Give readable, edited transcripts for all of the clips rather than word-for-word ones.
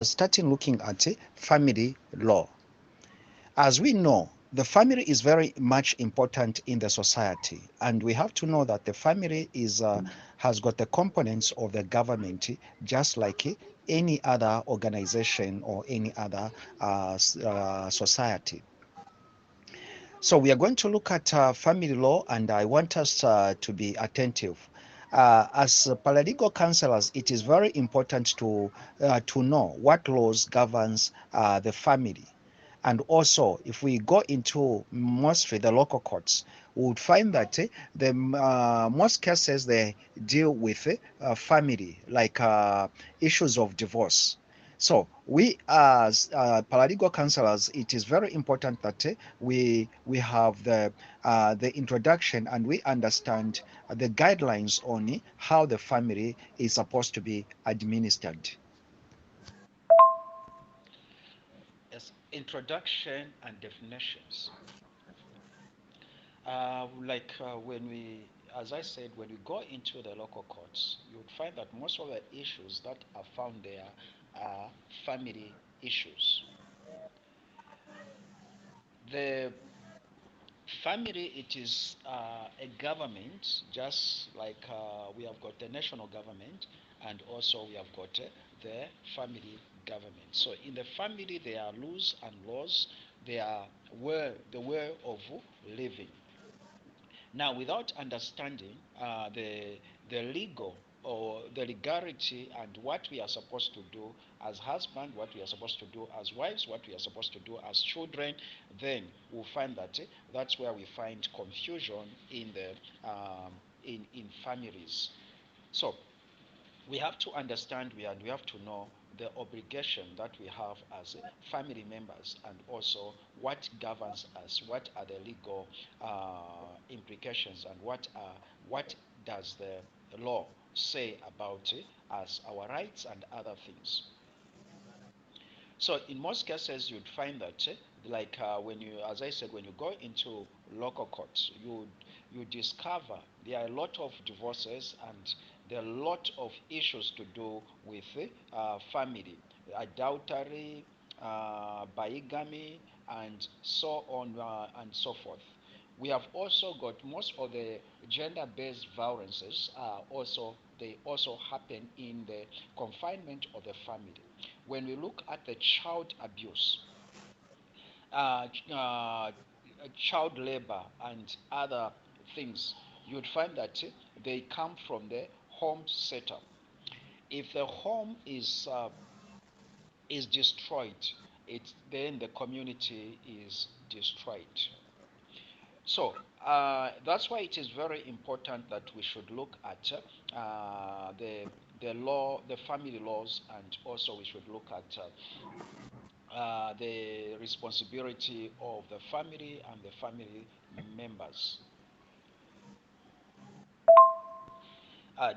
starting looking at family law. As we know, the family is very much important in the society, and we have to know that the family is has got the components of the government, just like any other organization or any other society. So we are going to look at family law, and I want us to be attentive. As paralegal counselors, it is very important to know what laws governs the family. And also, if we go into mostly the local courts, we would find that the most cases they deal with family, like issues of divorce. So we as paralegal counselors, it is very important that we have the introduction and we understand the guidelines on how the family is supposed to be administered. Yes, introduction and definitions. When we, as I said, when we go into the local courts, you would find that most of the issues that are found there are family issues. The family, it is a government, just like we have got the national government, and also we have got the family government. So in the family, there are rules and laws. There are the way of living. Now, without understanding the legal or the legality and what we are supposed to do as husband, what we are supposed to do as wives, what we are supposed to do as children, then we'll find that that's where we find confusion in the in families. So we have to understand and we have to know the obligation that we have as family members, and also what governs us, what are the legal implications, and what does the law say about as our rights and other things. So in most cases, you'd find that, when you, as I said, when you go into local courts, you discover there are a lot of divorces and there are a lot of issues to do with family, adultery, bigamy, and so on and so forth. We have also got most of the gender-based violences also they also happen in the confinement of the family. When we look at the child abuse, uh, uh, child labor, and other things, you'd find that they come from the home setup. If the home is destroyed, then the community is destroyed. So that's why it is very important that we should look at the law, the family laws, and also we should look at the responsibility of the family and the family members.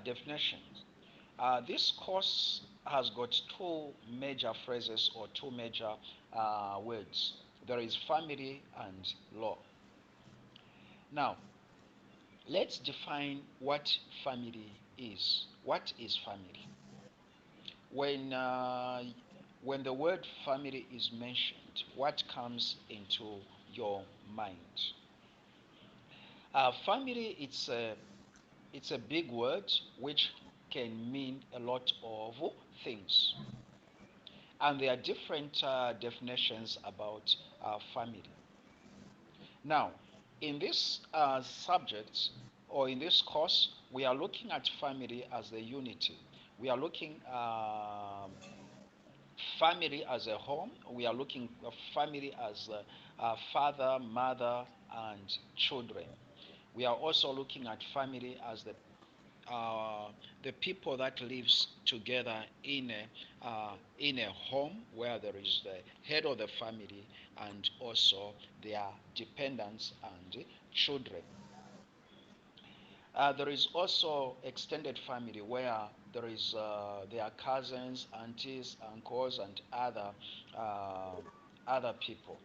Definitions. This course has got two major phrases or two major words. There is family and law. Now, let's define what family is. What is family? When uh, when the word family is mentioned, what comes into your mind? Family, it's a big word which can mean a lot of things, and there are different definitions about family. Now, in this subject or in this course, we are looking at family as the unity. We are looking family as a home. We are looking at family as a father, mother, and children. We are also looking at family as the people that lives together in a home where there is the head of the family and also their dependents and children. There is also extended family where there are cousins, aunties, uncles, and uh, other people.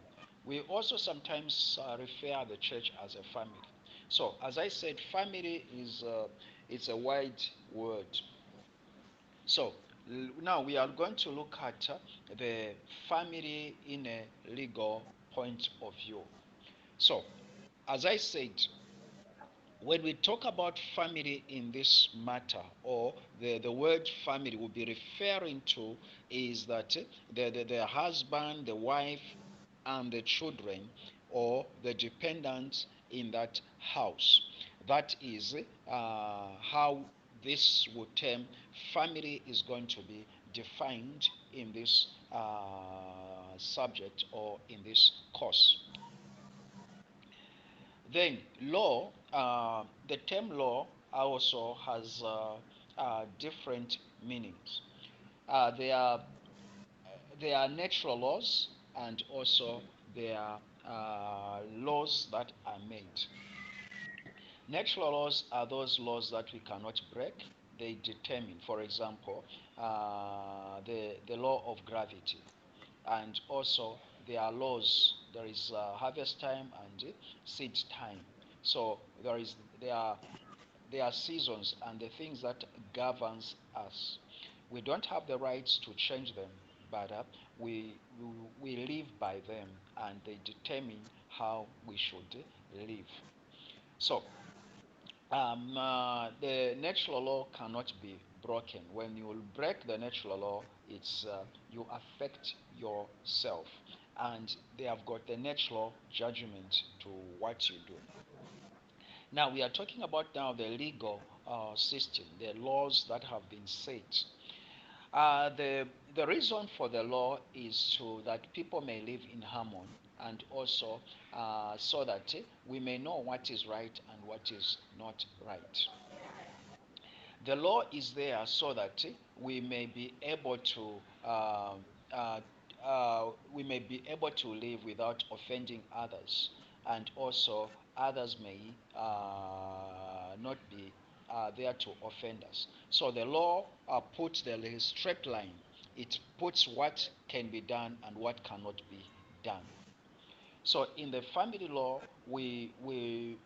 We also sometimes refer the church as a family. So, as I said, family is it's a wide word. So, Now we are going to look at the family in a legal point of view. So, as I said, when we talk about family in this matter, or the word family will be referring to, is that the husband, the wife, and the children, or the dependents in that house. That is how this would term family is going to be defined in this subject or in this course. Then law, the term law also has different meanings. There are natural laws, and also there are laws that are made. Natural laws are those laws that we cannot break. They determine, for example, the law of gravity, and also there are laws. There is harvest time and seed time. So there are seasons and the things that governs us. We don't have the rights to change them, but we live by them, and they determine how we should live. So the natural law cannot be broken. When you break the natural law, it's you affect yourself, and they have got the natural judgment to what you do. Now we are talking about now the legal system, the laws that have been set. The reason for the law is so that people may live in harmony, and also so that we may know what is right and what is not right. The law is there so that we may be able to uh, we may be able to live without offending others, and also others may not be there to offend us. So the law puts the straight line. It puts what can be done and what cannot be done. So in the family law, we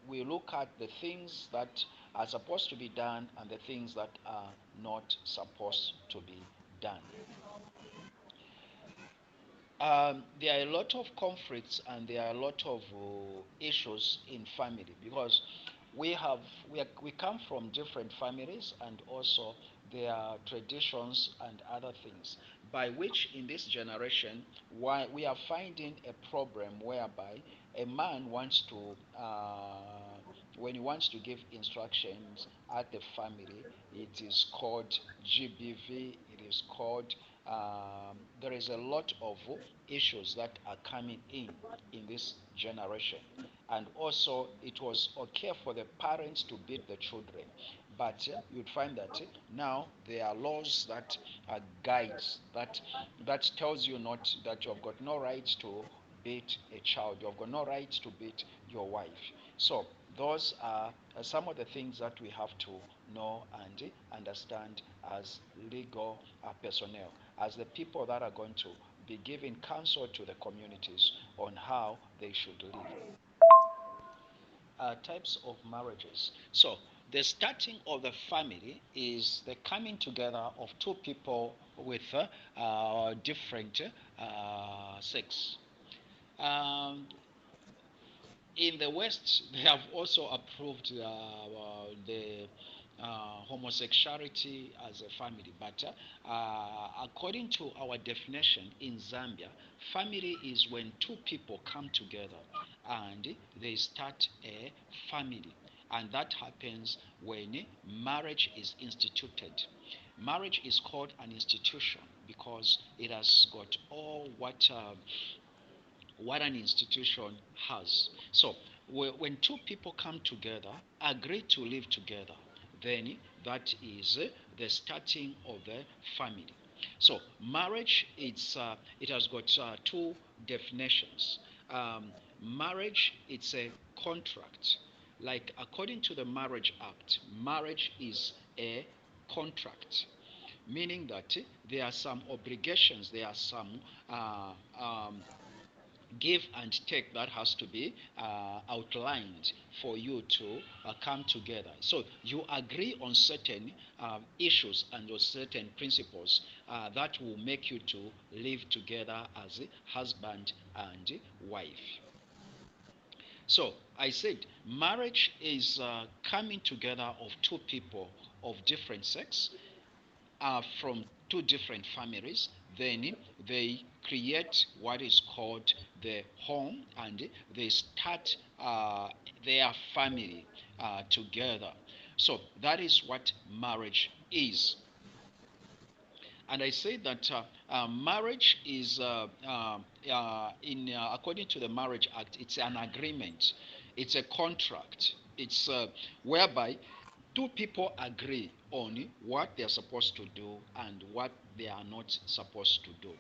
look at the things that are supposed to be done and the things that are not supposed to be done. There are a lot of conflicts and there are a lot of issues in family, because we have we come from different families, and also there are traditions and other things by which in this generation why we are finding a problem whereby a man wants to when he wants to give instructions at the family, it is called GBV, it is called there is a lot of issues that are coming in this generation. And also it was okay for the parents to beat the children, but you'd find that now there are laws that are guides that tells you not that you've got no right to beat a child, you've got no right to beat your wife. So those are some of the things that we have to know and understand as legal personnel, as the people that are going to be giving counsel to the communities on how they should live. Types of marriages. So the starting of the family is the coming together of two people with different sex. Um, in the West, they have also approved the homosexuality as a family. But according to our definition in Zambia, family is when two people come together and they start a family. And that happens when marriage is instituted. Marriage is called an institution because it has got all what an institution has. So when two people come together, agree to live together, then that is the starting of the family. So marriage, it has got two definitions. Marriage, it's a contract. Like according to the Marriage Act, marriage is a contract, meaning that there are some obligations, there are some give and take that has to be outlined for you to come together. So you agree on certain issues and on certain principles that will make you to live together as a husband and wife. So I said marriage is coming together of two people of different sex from two different families. Then they create what is called the home, and they start their family together. So that is what marriage is. And I say that marriage is, according to the Marriage Act, it's an agreement, it's a contract, it's whereby two people agree on what they are supposed to do and what they are not supposed to do.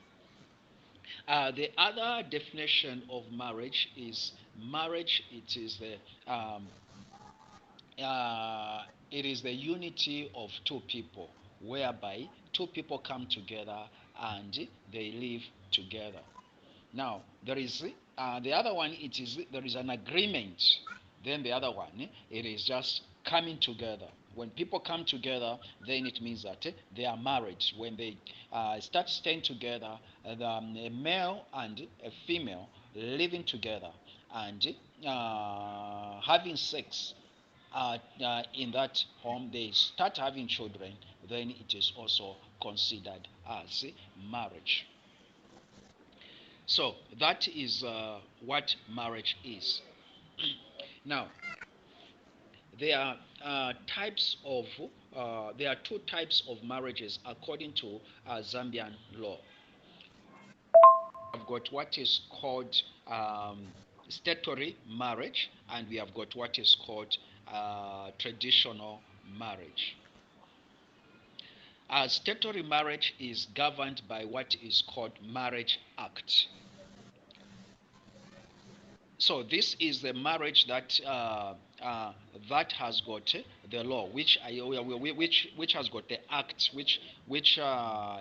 The other definition of marriage is marriage. Um, uh, it is the unity of two people, whereby two people come together and they live together. Now there is the other one. It is there is an agreement. Then the other one, it is just coming together. When people come together, then it means that they are married. When they start staying together, a male and a female living together and having sex in that home, they start having children, then it is also considered as marriage. So that is what marriage is. Now, there are there are two types of marriages according to Zambian law. We have got what is called statutory marriage, and we have got what is called traditional marriage. Statutory marriage is governed by what is called Marriage Act. So this is the marriage that has got the law, which has got the act, which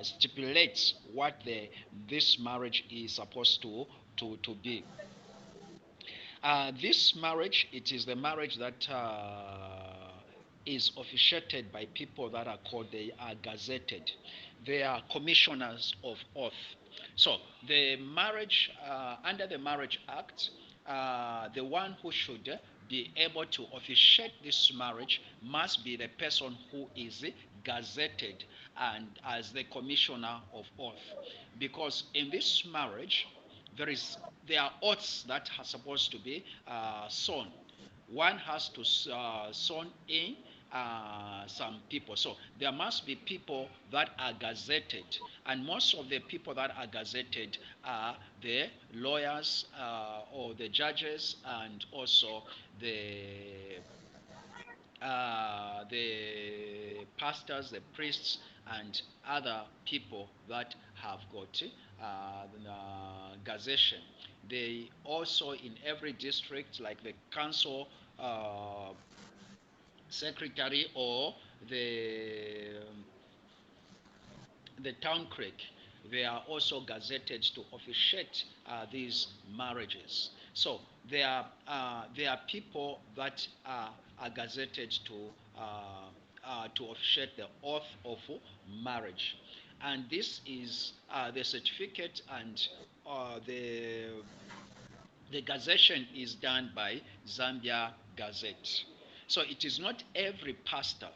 stipulates what this marriage is supposed to be. This marriage, it is the marriage that is officiated by people that are called, they are gazetted. They are commissioners of oath. So the marriage, under the Marriage Act, the one who should be able to officiate this marriage must be the person who is gazetted and as the commissioner of oath. Because in this marriage, there is there are oaths that are supposed to be sown. One has to sown in some people. So there must be people that are gazetted, and most of the people that are gazetted are the lawyers or the judges, and also the the pastors, the priests, and other people that have got gazettion. They also, in every district, like the council secretary or the the town clerk, they are also gazetted to officiate these marriages. So there are people that are gazetted to officiate the oath of marriage, and this is the certificate, and the gazettion is done by Zambia Gazette. So it is not every pastor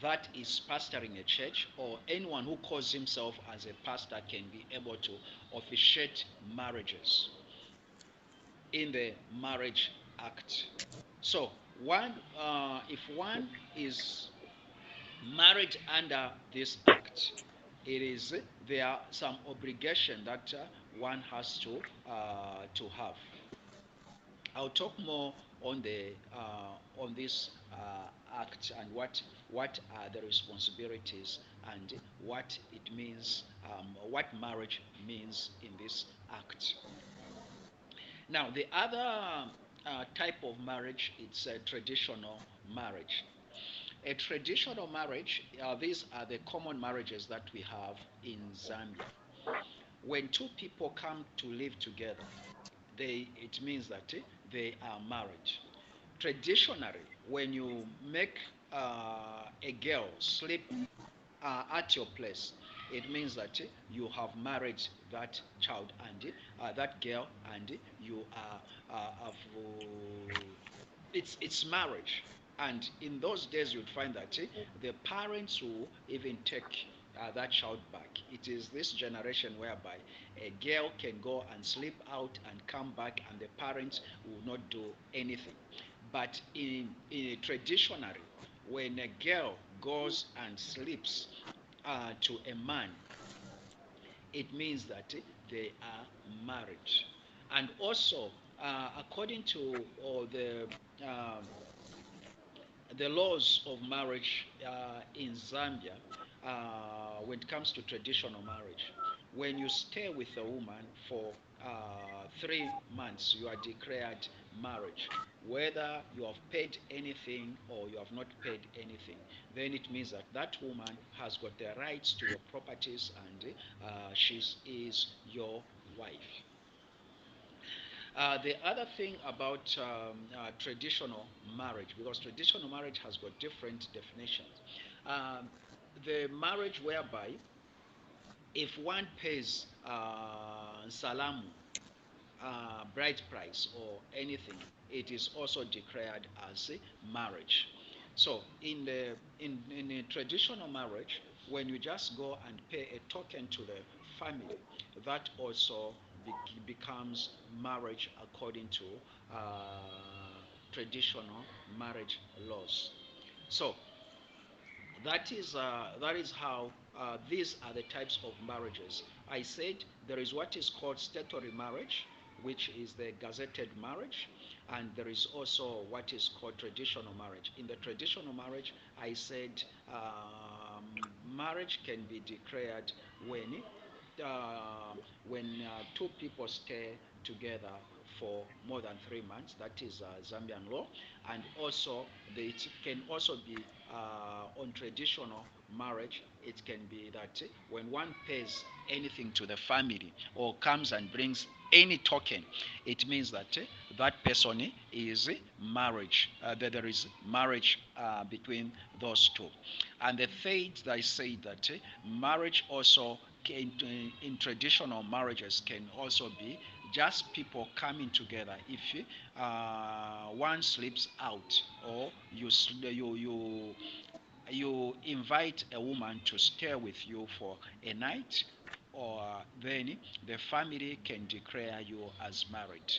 that is pastoring a church, or anyone who calls himself as a pastor can be able to officiate marriages in the Marriage Act. So if one is married under this act, it is there are some obligation that one has to have. I'll talk more on the on this act, and what are the responsibilities, and what it means, what marriage means in this act. Now, the other type of marriage, it's a traditional marriage. A traditional marriage, these are the common marriages that we have in Zambia. When two people come to live together, it means that they are married. Traditionally, when you make a girl sleep at your place, it means that you have married that child and that girl, and you are have, it's marriage. And in those days, you'd find that the parents will even take that child back. It is this generation whereby a girl can go and sleep out and come back, and the parents will not do anything. But traditionally, when a girl goes and sleeps to a man, it means that they are married. And also, according to the laws of marriage in Zambia, when it comes to traditional marriage, when you stay with a woman for 3 months, you are declared marriage. Whether you have paid anything or you have not paid anything, then it means that that woman has got the rights to your properties, and she is your wife. The other thing about traditional marriage, because traditional marriage has got different definitions. Um, the marriage whereby if one pays salamu, bride price, or anything, it is also declared as a marriage. So in a traditional marriage, when you just go and pay a token to the family, that also becomes marriage according to traditional marriage laws. So that is how these are the types of marriages. I said there is what is called statutory marriage, which is the gazetted marriage, and there is also what is called traditional marriage. In the traditional marriage, I said marriage can be declared when two people stay together for more than 3 months. That is Zambian law. And also, it can also be on traditional marriage. It can be that when one pays anything to the family or comes and brings any token, it means that that person is marriage. That there is marriage between those two. And the third, I say that marriage also in traditional marriages can also be just people coming together. If one sleeps out, or you invite a woman to stay with you for a night, or then the family can declare you as married.